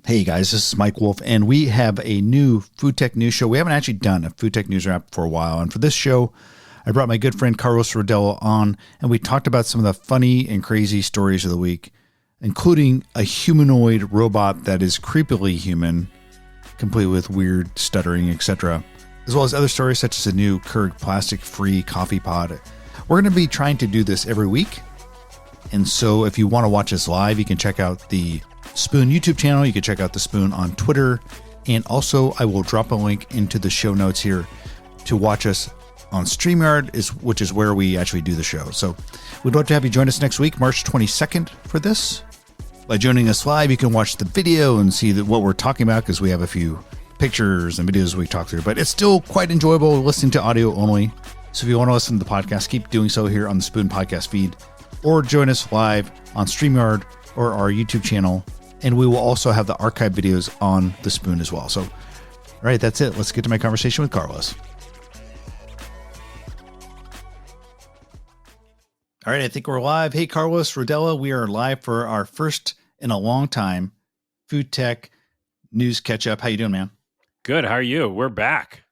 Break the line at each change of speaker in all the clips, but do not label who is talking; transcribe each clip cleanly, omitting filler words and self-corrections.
Hey guys, this is Mike Wolf, and we have a new food tech news show. We haven't actually done a food tech news wrap for a while, and for this show, I brought my good friend Carlos Rodela on, and we talked about some of the funny and crazy stories of the week, including a humanoid robot that is creepily human, complete with weird stuttering, etc., as well as other stories such as a new Keurig plastic-free coffee pod. We're going to be trying to do this every week, and so if you want to watch us live, you can check out the Spoon YouTube channel. You can check out the Spoon on Twitter. And also, I will drop a link into the show notes here to watch us on StreamYard, which is where we actually do the show. So we'd love to have you join us next week, March 22nd, for this. By joining us live, you can watch the video and see what we're talking about, because we have a few pictures and videos we talk through. But it's still quite enjoyable listening to audio only. So if you want to listen to the podcast, keep doing so here on the Spoon podcast feed, or join us live on StreamYard or our YouTube channel. And we will also have the archive videos on the Spoon as well. So, all right, that's it. Let's get to my conversation with Carlos. All right, I think we're live. Hey, Carlos Rodela, we are live for our first in a long time food tech news catch up. How you doing, man?
Good. How are you? We're back.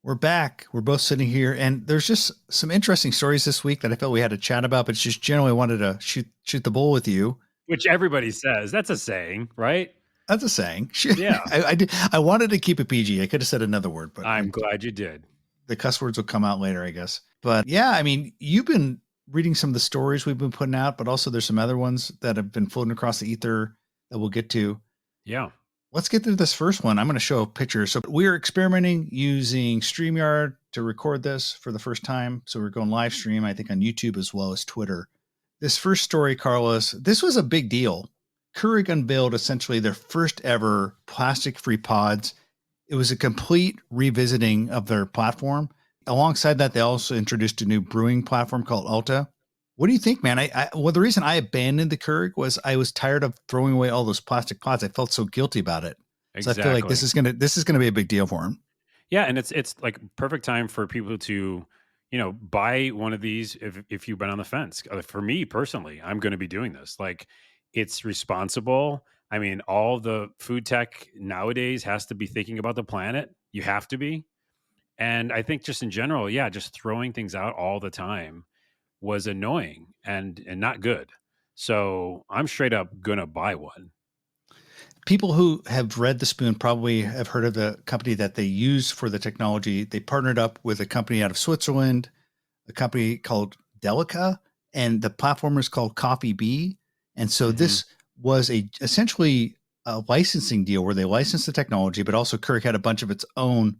We're back. We're both sitting here, and there's just some interesting stories this week that I felt we had to chat about, but just generally wanted to shoot the bull with you.
Which everybody says. That's a saying, right?
That's a saying.
Yeah.
I wanted to keep it PG. I could have said another word, but
I'm glad you did.
The cuss words will come out later, I guess. But yeah, I mean, you've been reading some of the stories we've been putting out, but also there's some other ones that have been floating across the ether that we'll get to.
Yeah.
Let's get to this first one. I'm going to show a picture. So we're experimenting using StreamYard to record this for the first time. So we're going live stream, I think, on YouTube as well as Twitter. This first story, Carlos, this was a big deal. Keurig unveiled essentially their first ever plastic-free pods. It was a complete revisiting of their platform. Alongside that, they also introduced a new brewing platform called Alta. What do you think, man? Well, the reason I abandoned the Keurig was I was tired of throwing away all those plastic pods. I felt so guilty about it.
Exactly.
So I feel like this is gonna be a big deal for them.
Yeah, and it's like perfect time for people to, buy one of these if you've been on the fence. For me personally, I'm going to be doing this. Like, it's responsible. I mean, all the food tech nowadays has to be thinking about the planet. You have to be. And I think just in general, yeah, just throwing things out all the time was annoying and not good. So I'm straight up going to buy one.
People who have read the Spoon probably have heard of the company that they use for the technology. They partnered up with a company out of Switzerland, a company called Delica, and the platform is called Coffee Bee. And so this was essentially a licensing deal where they licensed the technology, but also Keurig had a bunch of its own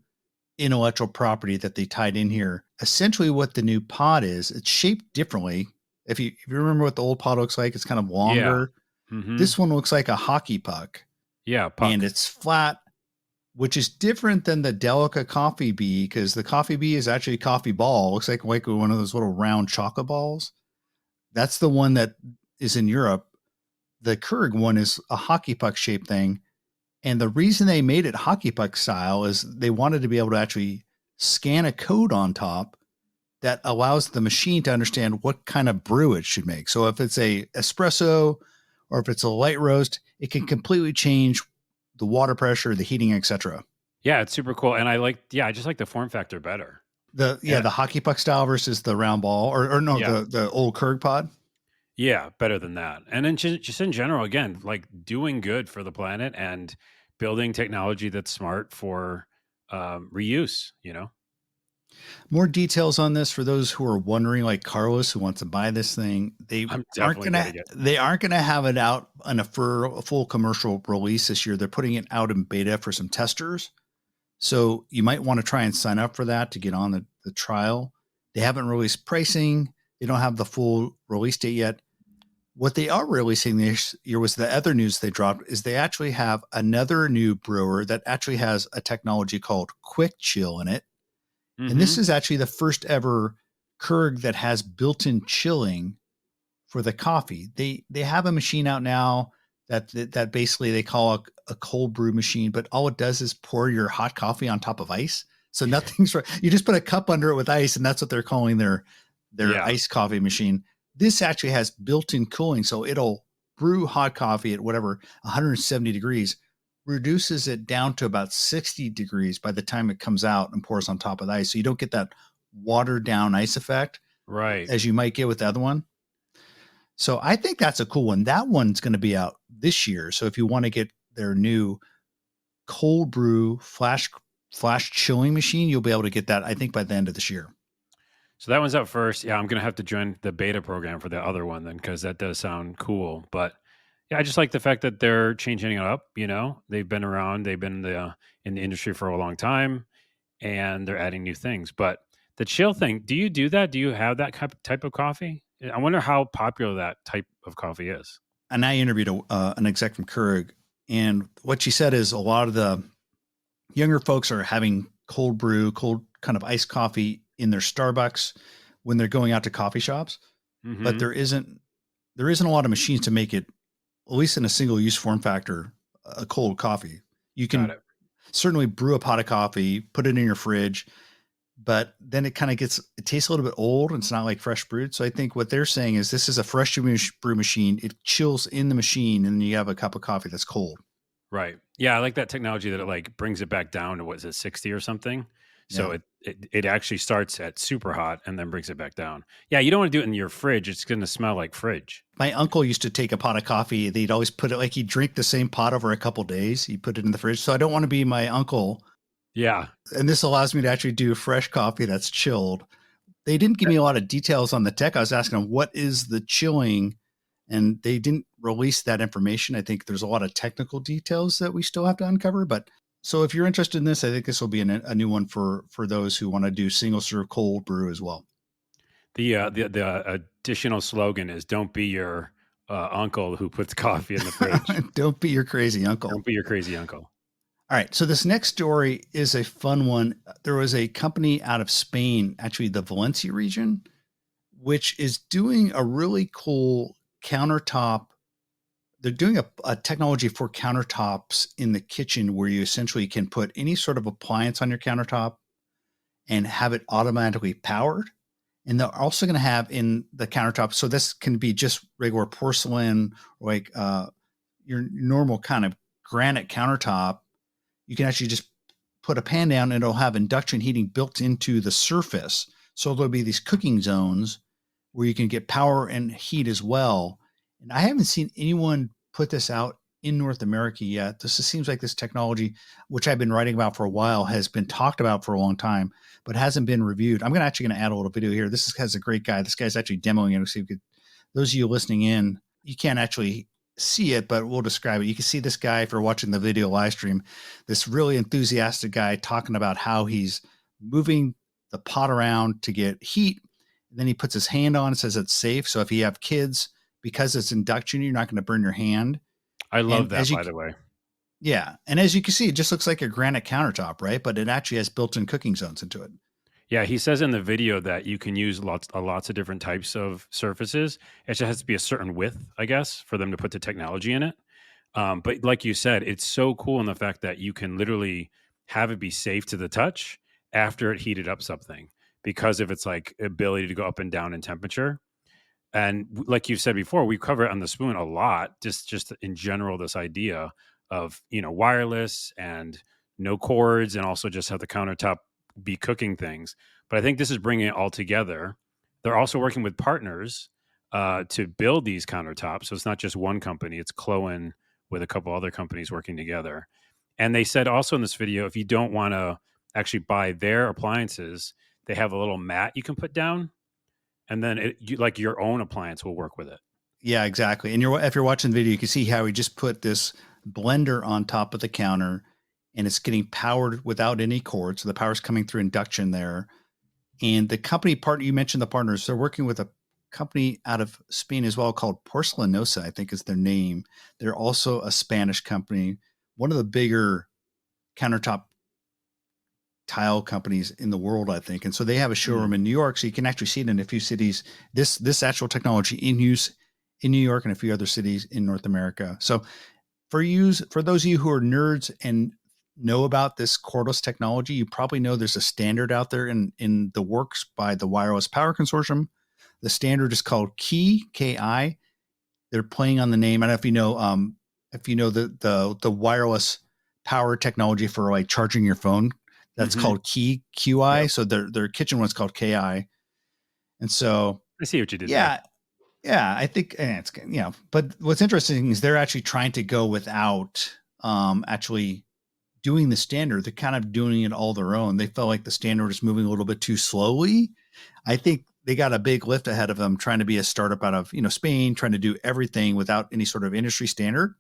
intellectual property that they tied in here. Essentially what the new pod is, it's shaped differently. If you remember what the old pod looks like, it's kind of longer.
Yeah. Mm-hmm.
This one looks like a hockey puck.
Yeah, puck.
And it's flat, which is different than the Delica Coffee Bee, because the Coffee Bee is actually a coffee ball. It looks like one of those little round chocolate balls. That's the one that is in Europe. The Keurig one is a hockey puck shaped thing. And the reason they made it hockey puck style is they wanted to be able to actually scan a code on top that allows the machine to understand what kind of brew it should make. So if it's a espresso or if it's a light roast, it can completely change the water pressure, the heating, etc.
Yeah, it's super cool. And I just like the form factor better.
The hockey puck style versus the round ball the old Keurig pod.
Yeah, better than that. And then just in general, again, like doing good for the planet and building technology that's smart for reuse,
More details on this for those who are wondering, like Carlos, who wants to buy this thing. They aren't gonna have it out on a full commercial release this year. They're putting it out in beta for some testers. So you might want to try and sign up for that to get on the trial. They haven't released pricing. They don't have the full release date yet. What they are releasing this year was the other news they dropped is they actually have another new brewer that actually has a technology called Quick Chill in it. Mm-hmm. And this is actually the first ever Keurig that has built-in chilling for the coffee. They have a machine out now that basically they call a cold brew machine, but all it does is pour your hot coffee on top of ice. So nothing's right. You just put a cup under it with ice, and that's what they're calling their iced coffee machine. This actually has built-in cooling, so it'll brew hot coffee at whatever 170 degrees reduces it down to about 60 degrees by the time it comes out and pours on top of the ice. So you don't get that watered down ice effect
Right.
as you might get with the other one. So I think that's a cool one. That one's going to be out this year. So if you want to get their new cold brew flash chilling machine, you'll be able to get that, I think, by the end of this year.
So that one's out first. Yeah, I'm gonna have to join the beta program for the other one then, because that does sound cool. But yeah, I just like the fact that they're changing it up. You know, they've been around, they've been in the industry for a long time, and they're adding new things. But the chill thing, do you do that? Do you have that type of coffee? I wonder how popular that type of coffee is.
And I interviewed an exec from Keurig, and what she said is a lot of the younger folks are having cold brew, cold kind of iced coffee in their Starbucks when they're going out to coffee shops, but
Hmm.
there isn't a lot of machines to make it, at least in a single use form factor, a cold coffee. You
Got
can
it.
certainly brew a pot of coffee, put it in your fridge, but then it kind of it tastes a little bit old and it's not like fresh brewed. So I think what they're saying is this is a fresh brew machine. It chills in the machine and you have a cup of coffee that's cold.
Right. Yeah, I like that technology that it like brings it back down to what is it, 60 or something. So
Yeah.
it actually starts at super hot and then brings it back down. Yeah, you don't want to do it in your fridge. It's going to smell like fridge.
My uncle used to take a pot of coffee. They'd always put it like he'd drink the same pot over a couple days. He put it in the fridge. So I don't want to be my uncle.
Yeah.
And this allows me to actually do fresh coffee that's chilled. They didn't give me a lot of details on the tech. I was asking them, what is the chilling? And they didn't release that information. I think there's a lot of technical details that we still have to uncover. But so if you're interested in this, I think this will be a new one for those who want to do single serve cold brew as well.
The additional slogan is "Don't be your uncle who puts coffee in the fridge.
Don't be your crazy uncle.
Don't be your crazy uncle."
All right. So this next story is a fun one. There was a company out of Spain, actually the Valencia region, which is doing a really cool countertop. They're doing a technology for countertops in the kitchen where you essentially can put any sort of appliance on your countertop and have it automatically powered. And they're also going to have in the countertop. So this can be just regular porcelain, like your normal kind of granite countertop. You can actually just put a pan down and it'll have induction heating built into the surface. So there'll be these cooking zones where you can get power and heat as well. And I haven't seen anyone put this out in North America yet. This seems like this technology, which I've been writing about for a while, has been talked about for a long time, but hasn't been reviewed. I'm going to add a little video here. Has a great guy. This guy's actually demoing it. So you could, those of you listening in, you can't actually see it, but we'll describe it. You can see this guy if you're watching the video live stream, this really enthusiastic guy talking about how he's moving the pot around to get heat. And then he puts his hand on and says it's safe. So if you have kids, because it's induction, you're not going to burn your hand.
I love
And
that, by the way.
yeah. And as you can see, it just looks like a granite countertop, right? But it actually has built-in cooking zones into it.
Yeah, he says in the video that you can use lots of different types of surfaces. It just has to be a certain width, I guess, for them to put the technology in it. But like you said, it's so cool in the fact that you can literally have it be safe to the touch after it heated up something because of its like ability to go up and down in temperature. And like you said before, we cover it on the spoon a lot, just in general, this idea of, wireless and no cords and also just have the countertop be cooking things. But I think this is bringing it all together. They're also working with partners to build these countertops. So it's not just one company, it's Cloen with a couple other companies working together. And they said also in this video, if you don't want to actually buy their appliances, they have a little mat you can put down and then like your own appliance will work with it.
Yeah, exactly. And if you're watching the video, you can see how he just put this blender on top of the counter and it's getting powered without any cord. So the power's coming through induction there. And the company partner, you mentioned the partners, they're working with a company out of Spain as well called Porcelanosa, I think is their name. They're also a Spanish company, one of the bigger countertop tile companies in the world, I think. And so they have a showroom in New York, so you can actually see it in a few cities. This actual technology in use in New York and a few other cities in North America. So for those of you who are nerds and know about this cordless technology, you probably know there's a standard out there in the works by the Wireless Power Consortium. The standard is called KI. They're playing on the name. I don't know if you know the wireless power technology for like charging your phone. That's
Hmm.
called QI.
Yep.
So their kitchen one's called KI. And so,
I see what you did there.
yeah, yeah, I think it's, but what's interesting is they're actually trying to go without actually doing the standard. They're kind of doing it all their own. They felt like the standard is moving a little bit too slowly. I think they got a big lift ahead of them trying to be a startup out of, Spain, trying to do everything without any sort of industry standard.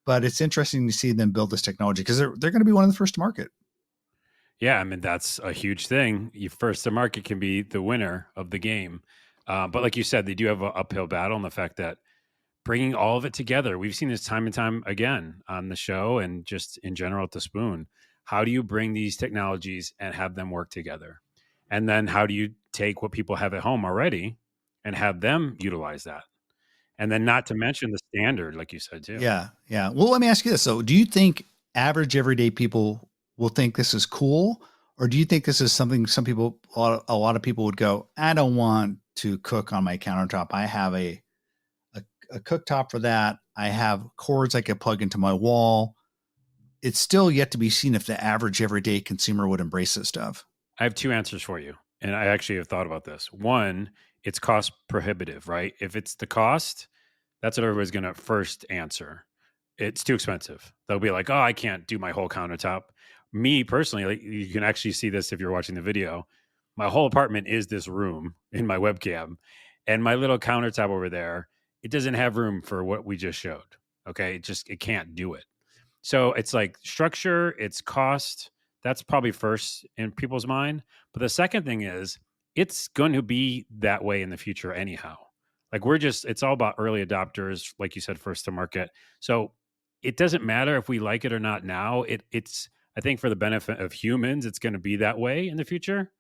But it's interesting to see them build this technology because they're going to be one of the first to market.
Yeah, I mean that's a huge thing. You first to market can be the winner of the game, but like you said, they do have an uphill battle in the fact that bringing all of it together. We've seen this time and time again on the show and just in general at the Spoon. How do you bring these technologies and have them work together? And then how do you take what people have at home already and have them utilize that? And then not to mention the standard, like you said too.
Yeah, yeah. Well, let me ask you this. So, do you think average everyday people will think this is cool, or do you think this is something some people, a lot of people would go, I don't want to cook on my countertop. I have a, a cooktop for that. I have cords I could plug into my wall. It's still yet to be seen if the average everyday consumer would embrace this stuff.
I have two answers for you. And I actually have thought about this. One, it's cost prohibitive, right? If it's the cost, that's what everybody's going to first answer. It's too expensive. They'll be like, "Oh, I can't do my whole countertop." Me personally, like, you can actually see this if you're watching the video. My whole apartment is this room in my webcam, and my little countertop over there, it doesn't have room for what we just showed. Okay, it can't do it. So it's like structure, it's cost. That's probably first in people's mind. But the second thing is, it's going to be that way in the future anyhow. Like it's all about early adopters, like you said, first to market. So it doesn't matter if we like it or not now. It's I think for the benefit of humans, it's going to be that way in the future.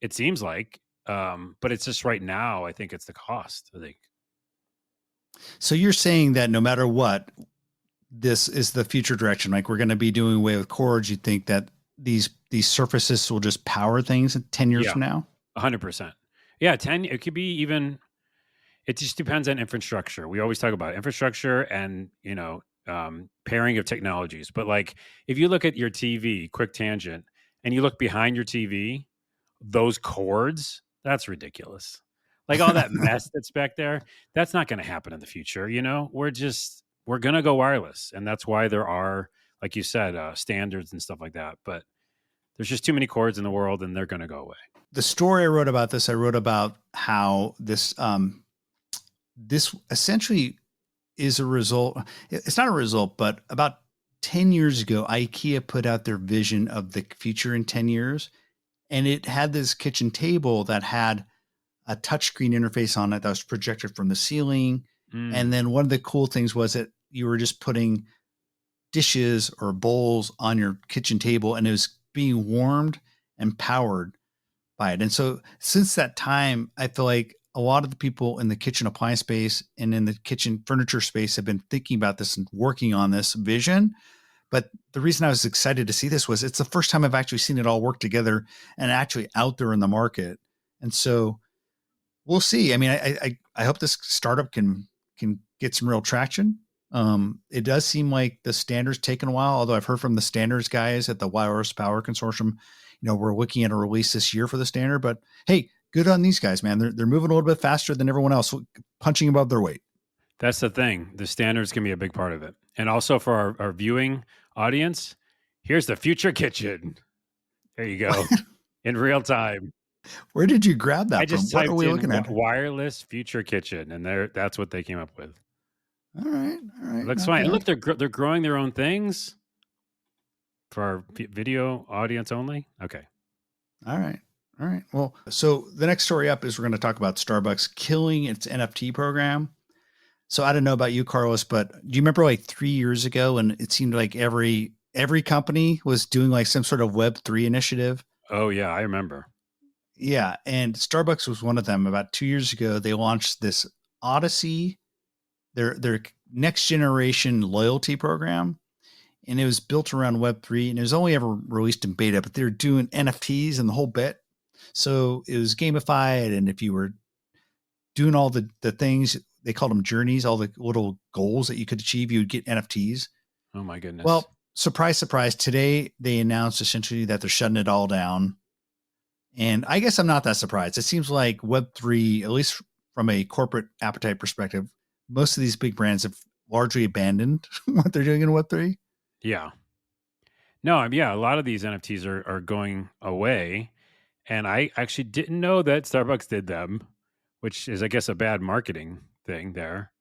It seems like, but it's just right now. I think it's the cost. I think.
So you're saying that no matter what, this is the future direction. Like we're going to be doing away with cords. You think that these surfaces will just power things 10 years
Yeah,
from now?
100%. Yeah, 10. It could be even. It just depends on infrastructure. We always talk about infrastructure and pairing of technologies. But like if you look at your TV, quick tangent, and you look behind your TV, those cords, that's ridiculous. Like all that mess that's back there, that's not going to happen in the future. We're going to go wireless, and that's why there are, like you said, standards and stuff like that. But there's just too many cords in the world, and they're going to go away.
The story I wrote about this, I wrote about how this essentially is a result. It's not a result, but about 10 years ago, IKEA put out their vision of the future in 10 years. And it had this kitchen table that had a touchscreen interface on it that was projected from the ceiling.
Mm.
And then one of the cool things was that you were just putting dishes or bowls on your kitchen table and it was being warmed and powered by it. And so since that time, I feel like a lot of the people in the kitchen appliance space and in the kitchen furniture space have been thinking about this and working on this vision. But the reason I was excited to see this was it's the first time I've actually seen it all work together and actually out there in the market. And so we'll see. I mean, I hope this startup can get some real traction. It does seem like the standard's taken a while, although I've heard from the standards guys at the Wireless Power Consortium, we're looking at a release this year for the standard. But hey, good on these guys, man. They're moving a little bit faster than everyone else, punching above their weight.
That's the thing. The standards can be a big part of it. And also for our viewing audience, here's the future kitchen. There you go. In real time.
Where did you grab
I
that from?
just
What are
typed
we
in
looking at?
wireless future kitchen, and that's what they came up with.
All right,
It looks
not
fine. And
bad.
look, they're growing their own things for our video audience only. Okay.
All right. All right. Well, so the next story up is we're going to talk about Starbucks killing its NFT program. So I don't know about you, Carlos, but do you remember like 3 years ago when it seemed like every company was doing like some sort of Web3 initiative?
Oh yeah, I remember.
Yeah, and Starbucks was one of them. About 2 years ago, they launched this Odyssey, their next generation loyalty program, and it was built around Web3, and it was only ever released in beta. But they were doing NFTs and the whole bit, so it was gamified. And if you were doing all the things they called them journeys, all the little goals that you could achieve, you would get NFTs.
Oh my
Well,
goodness.
surprise, surprise, today they announced essentially that they're shutting it all down. And I guess I'm not that surprised. It seems like Web3, at least from a corporate appetite perspective, most of these big brands have largely abandoned what they're doing in Web3.
Yeah. No, yeah, a lot of these NFTs are going away, and I actually didn't know that Starbucks did them, which is, I guess, a bad marketing thing there.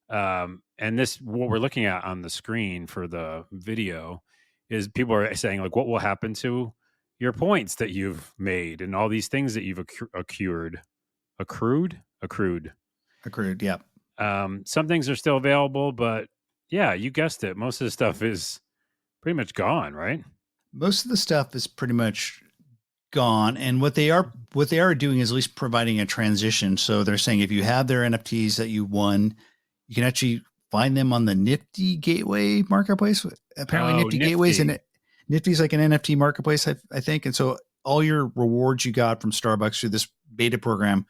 And this, what we're looking at on the screen for the video, is people are saying like, what will happen to your points that you've made and all these things that you've accrued.
Accrued, yeah.
Some things are still available, but yeah, you guessed it. Most of the stuff is pretty much gone, right?
Most of the stuff is pretty much gone. And what they are doing is at least providing a transition. So they're saying if you have their NFTs that you won, you can actually find them on the Nifty Gateway marketplace. Apparently,
Oh,
Nifty Gateways and
nifty.
Nifty's like an NFT marketplace, I think. And so all your rewards you got from Starbucks through this beta program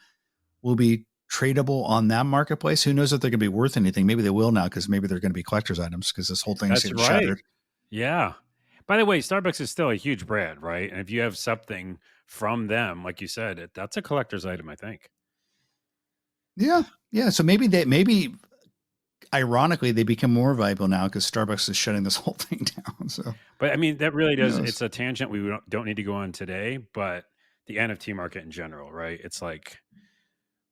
will be tradable on that marketplace. Who knows if they're going to be worth anything? Maybe they will now because maybe they're going to be collector's items because this whole thing's
That's
getting
right.
shattered.
Yeah. By the way, Starbucks is still a huge brand, right? And if you have something from them, like you said, that's a collector's item, I think.
Yeah, yeah. So maybe ironically they become more valuable now because Starbucks is shutting this whole thing down. So
But I mean, that really
who
does.
knows?
It's a tangent we don't need to go on today, but the NFT market in general, right? It's like,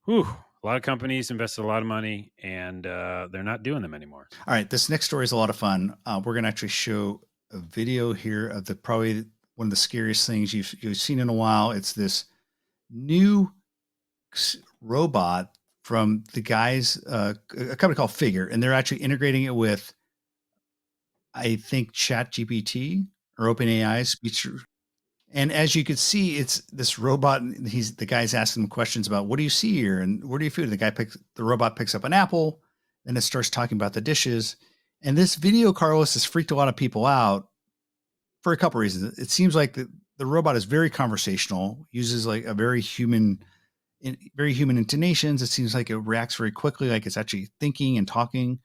whew, a lot of companies invested a lot of money and they're not doing them anymore.
All right, this next story is a lot of fun. We're going to actually show a video here of the probably one of the scariest things you've seen in a while. It's this new robot from the guys, a company called Figure, and they're actually integrating it with, I think, Chat GPT or OpenAI speech. And as you could see, it's this robot. And the guy's asking him questions about what do you see here and where do you food. The robot picks up an apple, and it starts talking about the dishes. And this video, Carlos, has freaked a lot of people out for a couple reasons. It seems like the robot is very conversational, uses like a very human intonations. It seems like it reacts very quickly, like it's actually thinking and talking.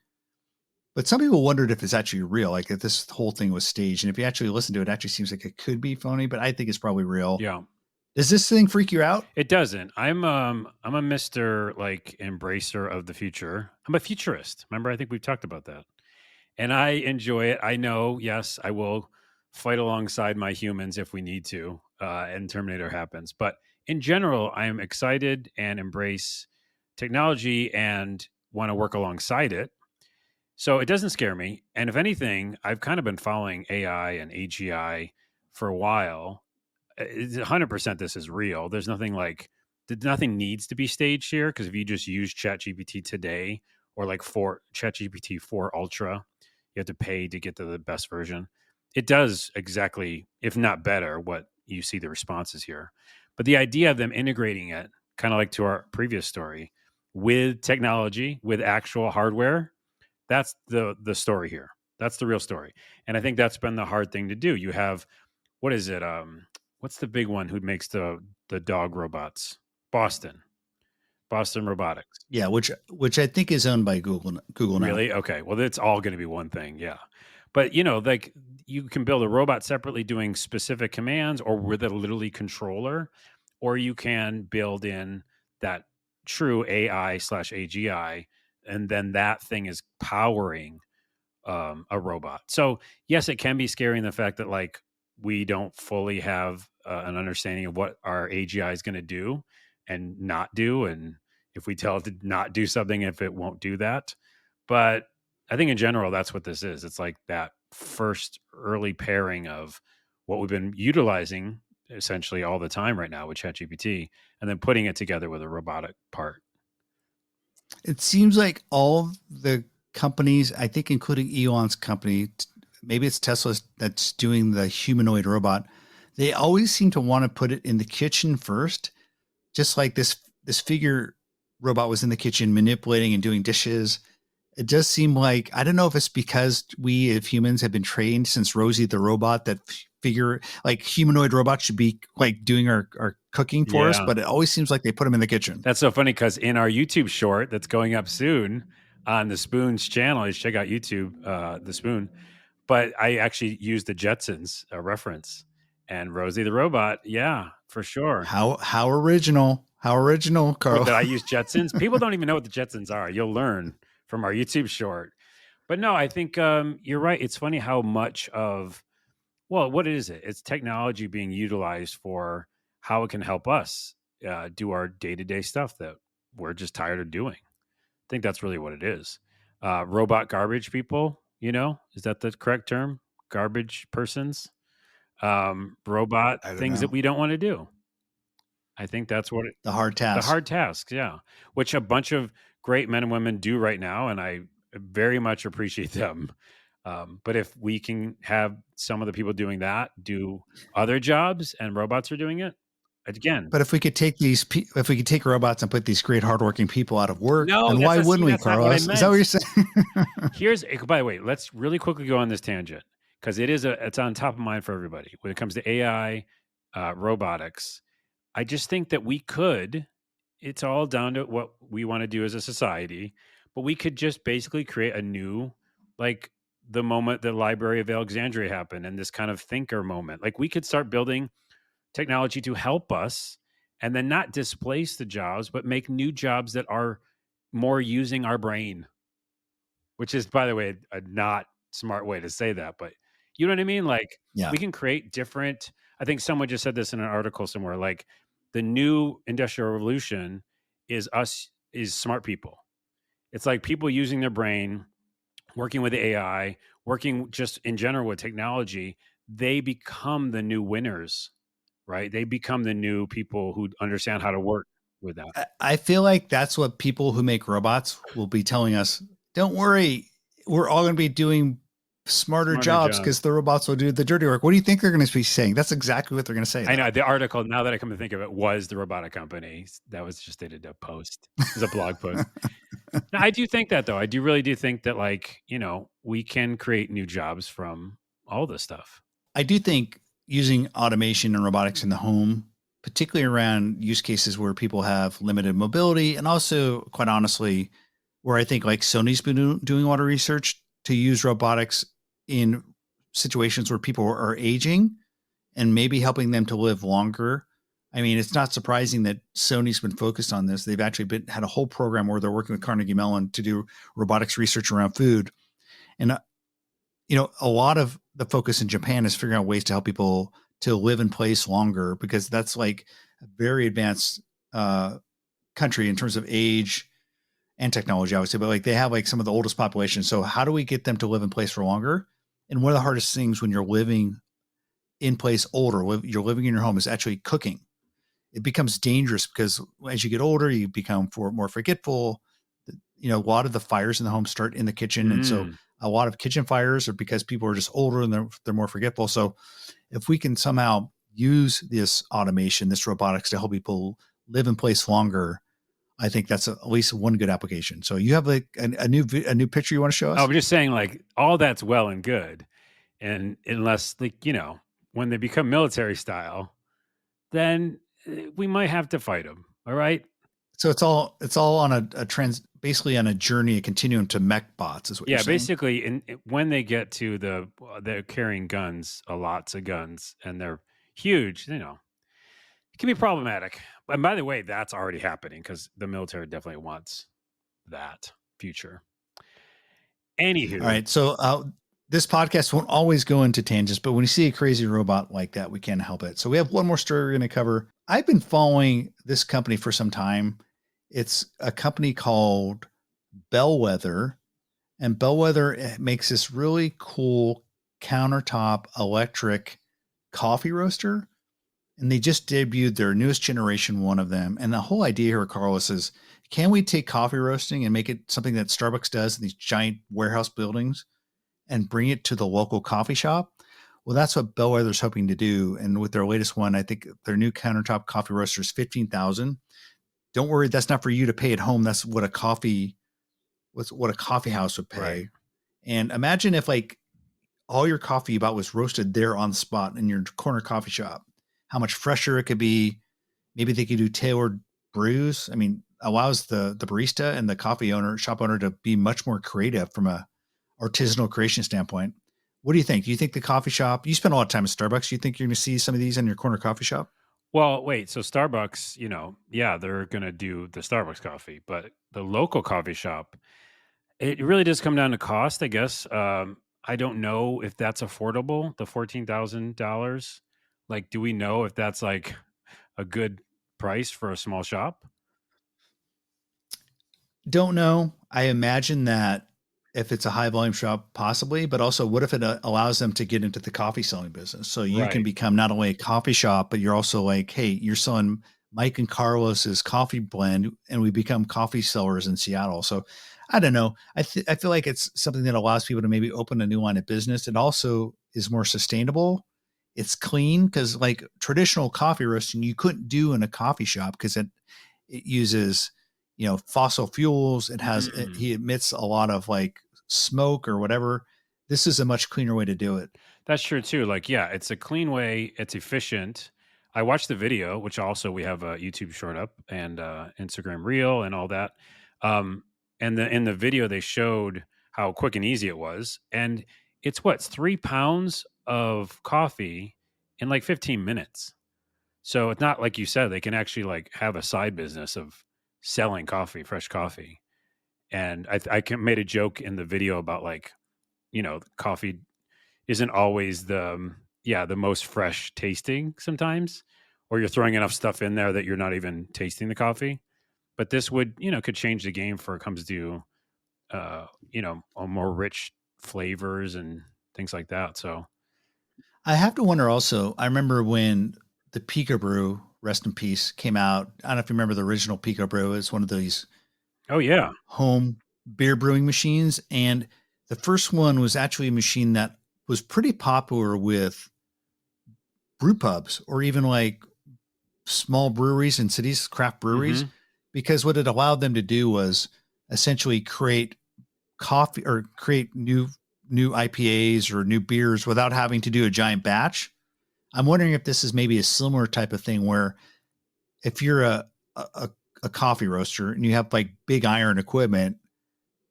But some people wondered if it's actually real, like if this whole thing was staged. And if you actually listen to it, it actually seems like it could be phony, but I think it's probably real.
Yeah.
Does this thing freak you out?
It doesn't. I'm a Mr. like embracer of the future. I'm a futurist. Remember, I think we've talked about that. And I enjoy it. I know, yes, I will fight alongside my humans if we need to, and Terminator happens. But in general, I am excited and embrace technology and want to work alongside it. So it doesn't scare me. And if anything, I've kind of been following AI and AGI for a while. It's 100% this is real. There's nothing like, nothing needs to be staged here because if you just use ChatGPT today or like for ChatGPT 4 Ultra, you have to pay to get to the best version. It does exactly, if not better, what you see the responses here. But the idea of them integrating it, kind of like to our previous story, with technology, with actual hardware, that's the story here. That's the real story. And I think that's been the hard thing to do. You have, what is it? What's the big one who makes the dog robots? Boston. Boston Robotics.
Yeah, which I think is owned by Google now.
Really? Okay. Well, it's all going to be one thing. Yeah. But, like you can build a robot separately doing specific commands or with a literally controller, or you can build in that true AI slash AGI. And then that thing is powering a robot. So yes, it can be scary in the fact that like we don't fully have an understanding of what our AGI is going to do and not do, and if we tell it to not do something, if it won't do that. But I think in general, that's what this is. It's like that first early pairing of what we've been utilizing essentially all the time right now with ChatGPT, and then putting it together with a robotic part.
It seems like all the companies, I think, including Elon's company, maybe it's Tesla that's doing the humanoid robot. They always seem to want to put it in the kitchen first, just like this figure robot was in the kitchen manipulating and doing dishes. It does seem like I don't know if it's because we as humans have been trained since Rosie the robot that figure like humanoid robots should be like doing our cooking for us,
Yeah.
but it always seems like they put them in the kitchen.
That's so funny because in our YouTube short that's going up soon on the Spoon's channel, you should check out YouTube, the Spoon. But I actually used the Jetsons reference, and Rosie the robot. Yeah, for sure.
How original. How original,
What,
Carl.
that I use Jetsons? People don't even know what the Jetsons are. You'll learn from our YouTube short. But no, I think you're right. It's funny how much of, well, what is it? It's technology being utilized for how it can help us do our day to day stuff that we're just tired of doing. I think that's really what it is. Robot garbage people, is that the correct term? Garbage persons, robot
I don't
things that
know.
we don't want to do. I think that's what
The hard
the
task.
hard tasks, yeah, which a bunch of great men and women do right now, and I very much appreciate them. But if we can have some of the people doing that do other jobs and robots are doing it, again,
But if we could take if we could take robots and put these great hardworking people out of work,
no,
then
that's
why
not, see,
wouldn't we,
that's not what I
Carlos? Is that what
meant.
you're saying?
By the way, let's really quickly go on this tangent because it's on top of mind for everybody when it comes to AI, robotics. I just think that we could. It's all down to what we want to do as a society, but we could just basically create a new, like the moment the Library of Alexandria happened and this kind of thinker moment. Like we could start building technology to help us and then not displace the jobs, but make new jobs that are more using our brain, which is, by the way, a not smart way to say that, but you know what I mean? Like
Yeah.
we can create different, I think someone just said this in an article somewhere, like the new industrial revolution is smart people. It's like people using their brain, working with AI, working just in general with technology, they become the new winners, right? They become the new people who understand how to work with that.
I feel like that's what people who make robots will be telling us. Don't worry, we're all going to be doing smarter
Smarter
jobs
jobs.
because the robots will do the dirty work. What do you think they're going to be saying? That's exactly what they're going to say.
I
Though.
know the article, now that I come to think of it, was the robotic company. That was just, they did a post. It was a blog post. No, I do think that though. I do really do think that, like, we can create new jobs from all this stuff.
I do think using automation and robotics in the home, particularly around use cases where people have limited mobility, and also, quite honestly, where I think like Sony's been doing a lot of research to use robotics in situations where people are aging and maybe helping them to live longer. I mean, it's not surprising that Sony's been focused on this. They've actually had a whole program where they're working with Carnegie Mellon to do robotics research around food. And a lot of the focus in Japan is figuring out ways to help people to live in place longer, because that's like a very advanced country in terms of age and technology, obviously, but like they have like some of the oldest populations. So how do we get them to live in place for longer? And one of the hardest things when you're living in place older, you're living in your home, is actually cooking. It becomes dangerous because as you get older, you become more forgetful. A lot of the fires in the home start in the kitchen. And so a lot of kitchen fires are because people are just older and they're more forgetful. So if we can somehow use this automation, this robotics to help people live in place longer, I think that's at least one good application. So you have like a new picture you want to show us?
I'm just saying, like, all that's well and good. And unless, like, when they become military style, then we might have to fight them. All right.
So it's all on basically on a journey, a continuum to mech bots is what you're
Yeah,
saying.
basically, when they get to they're carrying guns, lots of guns, and they're huge, it can be problematic. And by the way, that's already happening because the military definitely wants that future. Anywho,
All right. So this podcast won't always go into tangents, but when you see a crazy robot like that, we can't help it. So we have one more story we're going to cover. I've been following this company for some time. It's a company called Bellwether, and Bellwether makes this really cool countertop electric coffee roaster. And they just debuted their newest generation, one of them. And the whole idea here, Carlos, is can we take coffee roasting and make it something that Starbucks does in these giant warehouse buildings and bring it to the local coffee shop? Well, that's what Bellwether's hoping to do. And with their latest one, I think their new countertop coffee roaster is $15,000. Don't worry, that's not for you to pay at home. That's what a coffee house would pay.
right.
And imagine if like all your coffee you bought was roasted there on the spot in your corner coffee shop, how much fresher it could be. Maybe they could do tailored brews. I mean, allows the barista and the shop owner to be much more creative from a artisanal creation standpoint. What do you think? Do you think the coffee shop? You spend a lot of time at Starbucks. Do you think you're going to see some of these in your corner coffee shop?
Well, wait, so Starbucks, yeah, they're gonna do the Starbucks coffee, but the local coffee shop, it really does come down to cost, I guess. I don't know if that's affordable, the $14,000. Like, do we know if that's like a good price for a small shop?
Don't know. I imagine that if it's a high volume shop, possibly, but also what if it allows them to get into the coffee selling business? So you can
Right.
become not only a coffee shop, but you're also like, hey, you're selling Mike and Carlos's coffee blend, and we become coffee sellers in Seattle. So I don't know. I feel like it's something that allows people to maybe open a new line of business. It also is more sustainable. It's clean because like traditional coffee roasting, you couldn't do in a coffee shop because it uses fossil fuels.
Mhm.
He emits a lot of like smoke or whatever. This is a much cleaner way to do it.
That's true too. Like, yeah, it's a clean way. It's efficient. I watched the video, which also we have a YouTube short up and Instagram reel and all that. Um, and in the video they showed how quick and easy it was, and it's 3 pounds of coffee in like 15 minutes. So it's not like you said they can actually like have a side business of selling coffee, fresh coffee. And made a joke in the video about like coffee isn't always the most fresh tasting sometimes, or you're throwing enough stuff in there that you're not even tasting the coffee. But this could change the game for it comes to a more rich flavors and things like that. So,
I have to wonder also, I remember when the Pico Brew, rest in peace, came out. I don't know if you remember the original Pico Brew. It's one of these
oh yeah.
home beer brewing machines. And the first one was actually a machine that was pretty popular with brew pubs or even like small breweries in cities, craft breweries,
Hmm.
because what it allowed them to do was essentially create coffee or create new IPAs or new beers without having to do a giant batch. I'm wondering if this is maybe a similar type of thing where if you're a, a coffee roaster and you have like big iron equipment,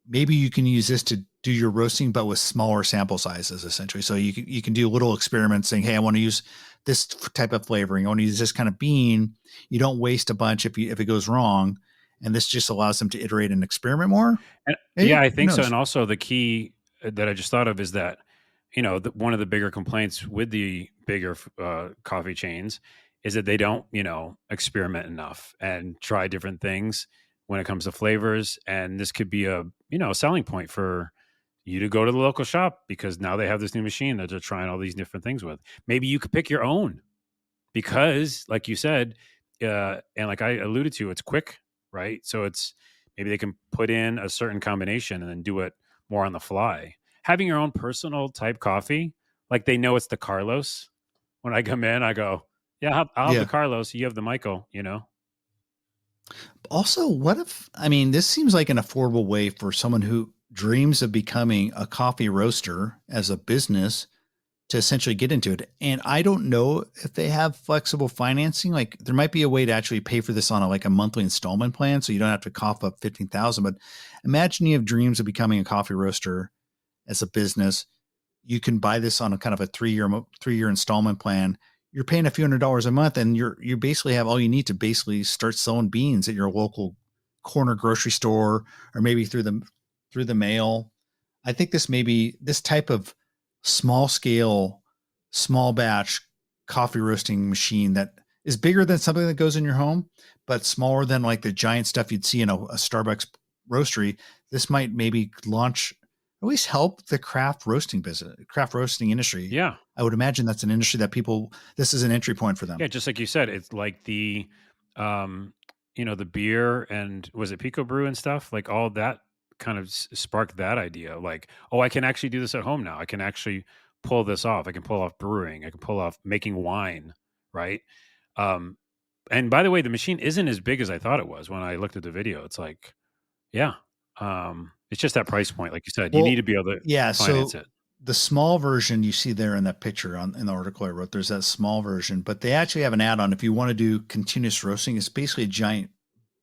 maybe you can use this to do your roasting, but with smaller sample sizes, essentially. So you can do little experiments saying, "Hey, I want to use this type of flavoring. I want to use this kind of bean." You don't waste a bunch if it goes wrong, and this just allows them to iterate and experiment more.
And yeah,
Maybe
I
who
think so.
knows?
And also the key that I just thought of is that, one of the bigger complaints with the bigger coffee chains is that they don't, experiment enough and try different things when it comes to flavors. And this could be a selling point for you to go to the local shop because now they have this new machine that they're trying all these different things with. Maybe you could pick your own because like you said, and like I alluded to, it's quick, right? So it's maybe they can put in a certain combination and then do it more on the fly. Having your own personal type coffee, like they know it's the Carlos. When I come in, I go, yeah, I'll have the
Yeah.
Carlos. You have the Michael.
Also, what if, I mean, this seems like an affordable way for someone who dreams of becoming a coffee roaster as a business to essentially get into it. And I don't know if they have flexible financing. Like there might be a way to actually pay for this on a monthly installment plan, so you don't have to cough up 15,000. But imagine you have dreams of becoming a coffee roaster as a business. You can buy this on a kind of a 3-year installment plan. You're paying a few $100s a month, and you basically have all you need to basically start selling beans at your local corner grocery store, or maybe through the mail. I think this type of small scale, small batch coffee roasting machine that is bigger than something that goes in your home, but smaller than like the giant stuff you'd see in a Starbucks roastery. This might maybe launch, at least help the craft roasting industry.
Yeah.
I would imagine that's an industry that this is an entry point for them.
Yeah, just like you said, it's like um, the beer and was it Pico Brew and stuff, like all that kind of sparked that idea. Like, oh, I can actually do this at home now. I can actually pull this off. I can pull off brewing. I can pull off making wine, right? Um, and by the way, the machine isn't as big as I thought it was when I looked at the video. It's like, yeah, it's just that price point, like you said. You need
Well,
to be able to
yeah.
finance
So
it.
the small version you see there in that picture in the article I wrote, there's that small version, but they actually have an add-on. If you want to do continuous roasting, it's basically a giant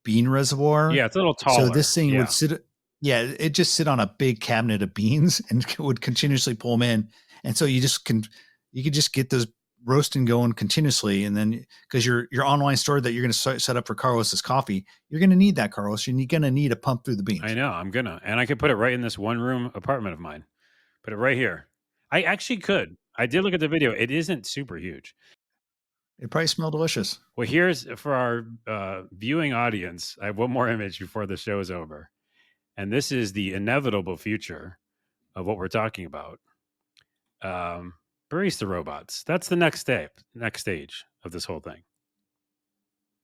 bean reservoir.
Yeah, it's a little
So
taller.
this thing would
Yeah.
sit, yeah, it just sit on a big cabinet of beans and would continuously pull them in. And so you could just get those roasting going continuously. And then because your online store that you're going to set up for Carlos's coffee, you're going to need that, Carlos. You're going to need a pump through the
I
beans.
know, I'm gonna. And I could put it right in this one room apartment of mine. Put it right here. I actually could. I did look at the video. It isn't super huge.
It probably smell delicious.
Well, here's for our viewing audience. I have one more image before the show is over. And this is the inevitable future of what we're talking about. Barista robots. That's the next stage of this whole thing.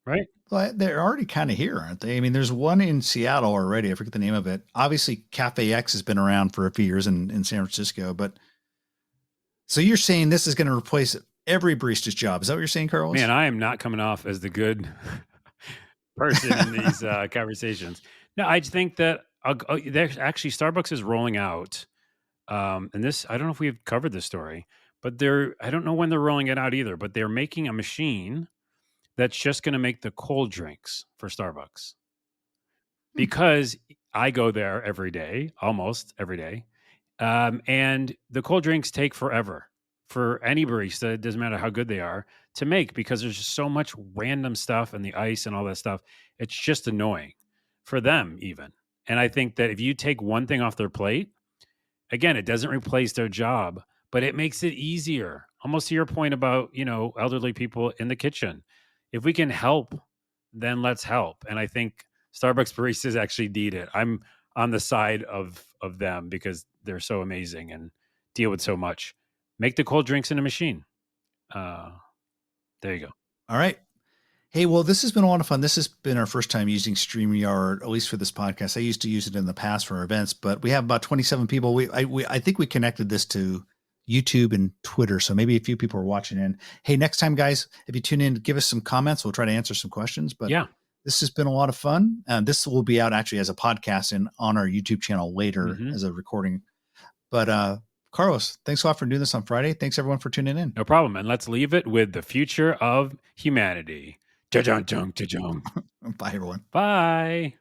Right?
Well, they're already kind of here, aren't they? I mean, there's one in Seattle already. I forget the name of it. Obviously, Cafe X has been around for a few years in San Francisco. But so you're saying this is going to replace every barista's job? Is that what you're saying, Carlos?
Man, I am not coming off as the good person in these conversations. No, I think that there's actually Starbucks is rolling out, and this I don't know if we've covered this story, but I don't know when they're rolling it out either. But they're making a machine that's just going to make the cold drinks for Starbucks because I go there every day, almost every day, and the cold drinks take forever for any barista. It doesn't matter how good they are to make because there's just so much random stuff and the ice and all that stuff. It's just annoying for them, even. And I think that if you take one thing off their plate, again, it doesn't replace their job, but it makes it easier. Almost to your point about, elderly people in the kitchen. If we can help, then let's help. And I think Starbucks baristas actually need it. I'm on the side of them because they're so amazing and deal with so much. Make the cold drinks in a machine. There you go.
All right. Hey, well, this has been a lot of fun. This has been our first time using StreamYard, at least for this podcast. I used to use it in the past for our events, but we have about 27 people. I think we connected this to YouTube and Twitter, so maybe a few people are watching in. Hey, next time, guys, if you tune in, give us some comments. We'll try to answer some questions. But
yeah,
this has been a lot of fun. This will be out actually as a podcast and on our YouTube channel later as a recording. But Carlos, thanks a lot for doing this on Friday. Thanks everyone for tuning in.
No problem. And let's leave it with the future of humanity.
Bye, everyone.
Bye.